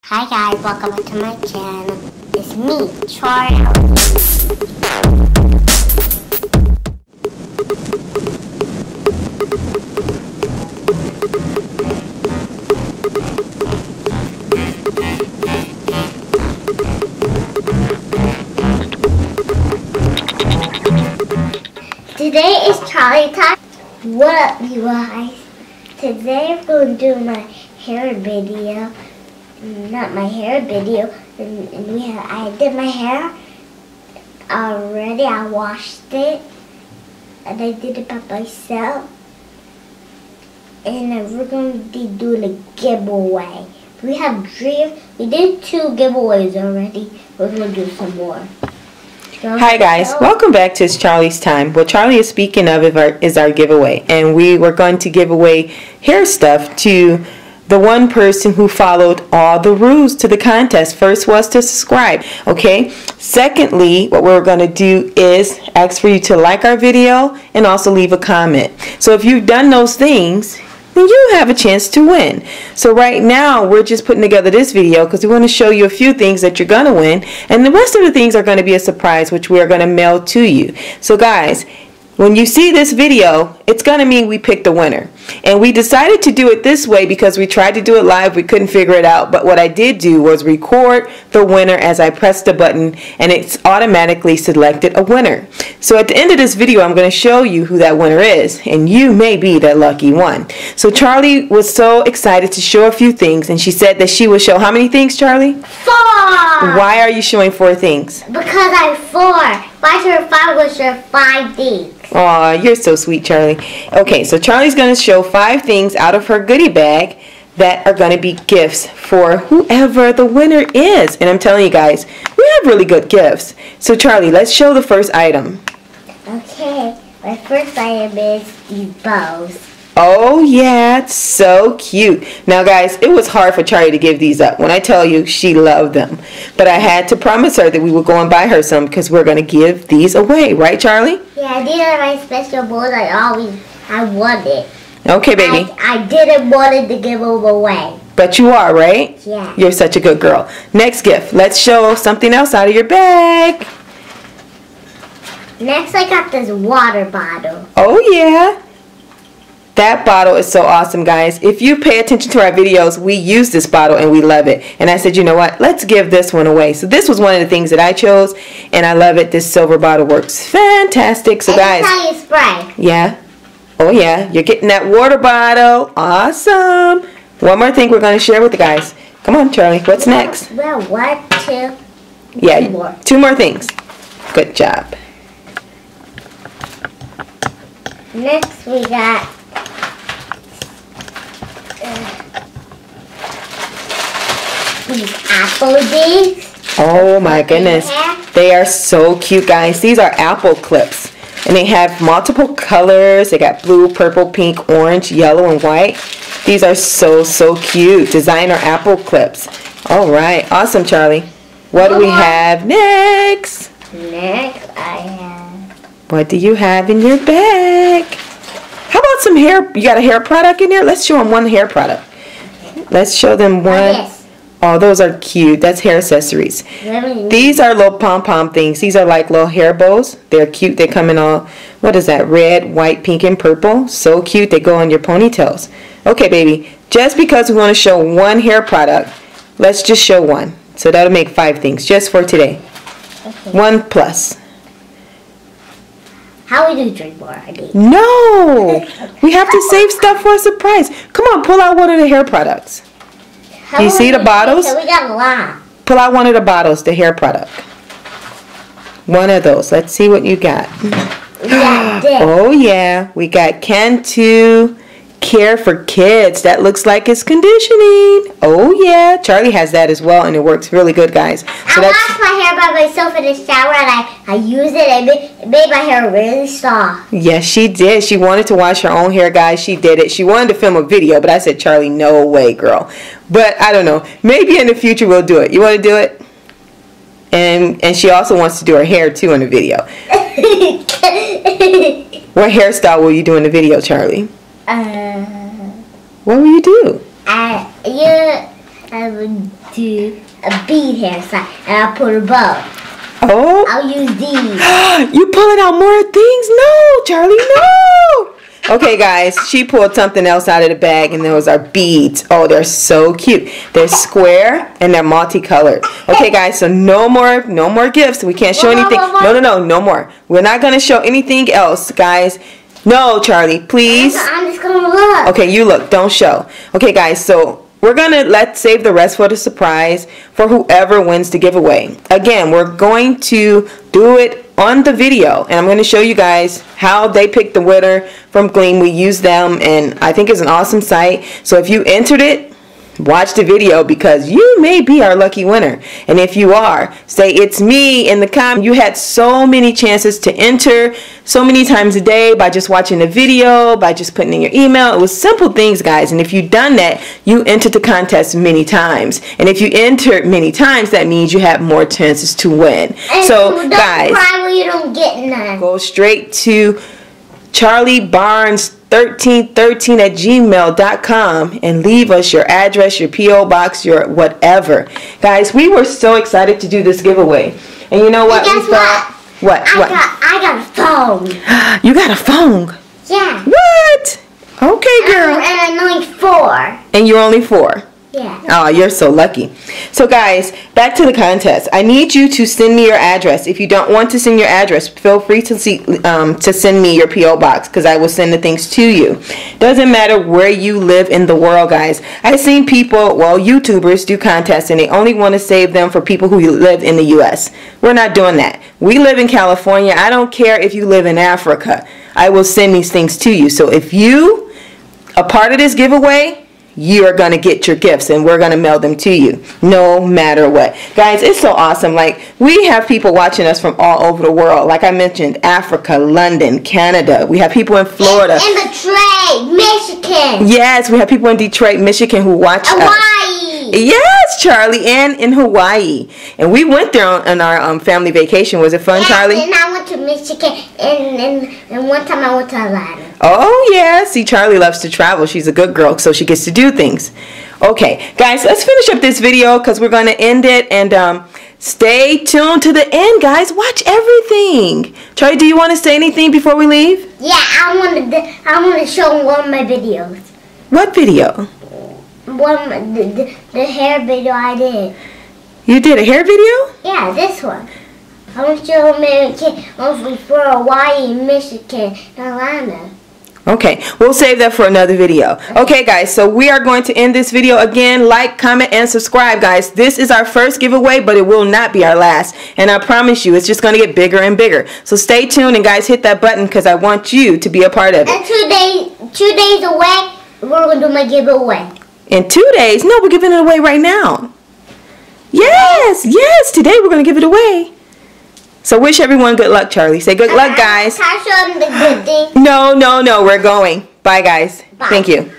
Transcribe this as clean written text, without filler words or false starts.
Hi guys, welcome back to my channel. It's me, Charlie. Today is Charlie time. What up, you guys? Today I'm going to do my hair video. Not my hair video, and I did my hair already. I washed it, and I did it by myself. And then we're going to be doing a giveaway. We did 2 giveaways already. We're going to do some more. Hi guys, welcome back to It's Charlie's Time. What Charlie is speaking of is our giveaway, and we were going to give away hair stuff to the one person who followed all the rules to the contest. First was to subscribe, okay? Secondly, what we're going to do is ask for you to like our video and also leave a comment. So if you've done those things, then you have a chance to win. So right now, we're just putting together this video because we want to show you a few things that you're going to win. And the rest of the things are going to be a surprise, which we are going to mail to you. So guys, when you see this video, it's going to mean we picked a winner. And we decided to do it this way because we tried to do it live. We couldn't figure it out. But what I did do was record the winner as I pressed the button, and it's automatically selected a winner. So at the end of this video, I'm going to show you who that winner is, and you may be that lucky one. So Charlie was so excited to show a few things, and she said that she would show how many things, Charlie? 4! Why are you showing 4 things? Because I'm 4. Why should 5 was your 5 things? Aw, you're so sweet, Charlie. Okay, so Charlie's going to show 5 things out of her goodie bag that are going to be gifts for whoever the winner is. And I'm telling you guys, we have really good gifts. So Charlie, let's show the first item. Okay, my first item is these bows. Oh yeah, it's so cute. Now guys, it was hard for Charlie to give these up. When I tell you, she loved them. But I had to promise her that we would go and buy her some because we're going to give these away. Right, Charlie? Yeah, these are my special bows I wanted. Okay, baby. I didn't want to give them away. But you are, right? Yeah. You're such a good girl. Next gift. Let's show something else out of your bag. Next, I got this water bottle. Oh yeah. That bottle is so awesome, guys. If you pay attention to our videos, we use this bottle and we love it. And I said, you know what? Let's give this one away. So this was one of the things that I chose, and I love it. This silver bottle works fantastic. So guys, this is how you spray. Yeah. Oh yeah. You're getting that water bottle. Awesome. One more thing we're going to share with the guys. Come on, Charlie. What's next? Well, 1, 2. Yeah. 2 more. 2 more things. Good job. Next, we got these apple days. Oh my goodness. They are so cute, guys. These are apple clips. And they have multiple colors. They got blue, purple, pink, orange, yellow, and white. These are so cute. Designer apple clips. All right. Awesome, Charlie. What do we have next? Next, I have... What do you have in your bag? How about some hair? You got a hair product in there? Let's show them one hair product. Let's show them one. Yes. Oh, those are cute. That's hair accessories. These are little pom-pom things. These are like little hair bows. They're cute. They come in all, what is that? Red, white, pink, and purple. So cute. They go on your ponytails. Okay, baby. Just because we want to show one hair product, let's just show one. So that'll make 5 things just for today. Okay. 1 plus. How we do drink more, I need. No! We have to save stuff for a surprise. Come on, pull out one of the hair products. Do you see the bottles? So we got a lot. Pull out one of the bottles, the hair product. One of those. Let's see what you got. We got this. Oh yeah, we got Cantu Care for Kids. That looks like it's conditioning. Oh yeah, Charlie has that as well, and it works really good, guys. So I washed my hair by myself in the shower, and I used it, and it made my hair really soft. Yes, she did. She wanted to wash her own hair, guys. She did it. She wanted to film a video, but I said, Charlie, no way, girl. But I don't know. Maybe in the future we'll do it. You want to do it? And she also wants to do her hair too in the video. What hairstyle will you do in the video, Charlie? What will you do? I would do a bead hairstyle, and I'll put a bow. Oh. I'll use these. You pulling out more things? No, Charlie, no. Okay, guys, she pulled something else out of the bag, and those are beads. Oh, they're so cute. They're square and they're multicolored. Okay, guys, so no more gifts. We can't show anything. No more. We're not gonna show anything else, guys. No, Charlie, please. I'm just gonna look. Okay, you look. Don't show. Okay, guys, so we're gonna save the rest for the surprise for whoever wins the giveaway. Again, we're going to do it on the video, and I'm going to show you guys how they picked the winner from Gleam. We use them, and I think it's an awesome site. So if you entered it, watch the video, because you may be our lucky winner. And if you are, say it's me in the comment. You had so many chances to enter so many times a day by just watching the video, by just putting in your email. It was simple things, guys, and if you've done that, you entered the contest many times. And if you entered many times, that means you have more chances to win. And so don't guys, cry when you don't get none. Go straight to charliebarnes1313@gmail.com and leave us your address, your P.O. box, your whatever. Guys, we were so excited to do this giveaway. And you know what? And guess what? I got a phone. You got a phone? Yeah. What? Okay, girl. And I'm only 4. And you're only 4? Yeah. Oh, you're so lucky. So guys, back to the contest. I need you to send me your address. If you don't want to send your address, feel free to send me your P.O. box, because I will send the things to you. Doesn't matter where you live in the world, guys. I've seen people, well, YouTubers do contests, and they only want to save them for people who live in the U.S. We're not doing that. We live in California. I don't care if you live in Africa. I will send these things to you. So if you are part of this giveaway, you are going to get your gifts, and we're going to mail them to you no matter what. Guys, it's so awesome. Like, we have people watching us from all over the world. Like I mentioned, Africa, London, Canada. We have people in Florida. In Detroit, Michigan. Yes, we have people in Detroit, Michigan who watch Hawaii. us. Yes, Charlie, and in Hawaii. And we went there on our family vacation. Was it fun, Charlie? And I went to Michigan, and one time I went to Atlanta. Oh, yeah. See, Charlie loves to travel. She's a good girl, so she gets to do things. Okay, guys, let's finish up this video, because we're going to end it. And stay tuned to the end, guys. Watch everything. Charlie, do you want to say anything before we leave? Yeah, I want to show one of my videos. What video? The hair video I did. You did a hair video? Yeah, this one. I want to show them for Hawaii, Michigan, and Atlanta. Okay, we'll save that for another video. Okay, guys, so we are going to end this video. Again, like, comment, and subscribe, guys. This is our first giveaway, but it will not be our last. And I promise you, it's just going to get bigger and bigger. So stay tuned, and guys, hit that button, because I want you to be a part of it. And 2 days away, we're going to do my giveaway. In 2 days? No, we're giving it away right now. Yes, yes, today we're going to give it away. So wish everyone good luck, Charlie. Say good luck, guys. Can I show them the good thing? No, we're going. Bye, guys. Bye. Thank you.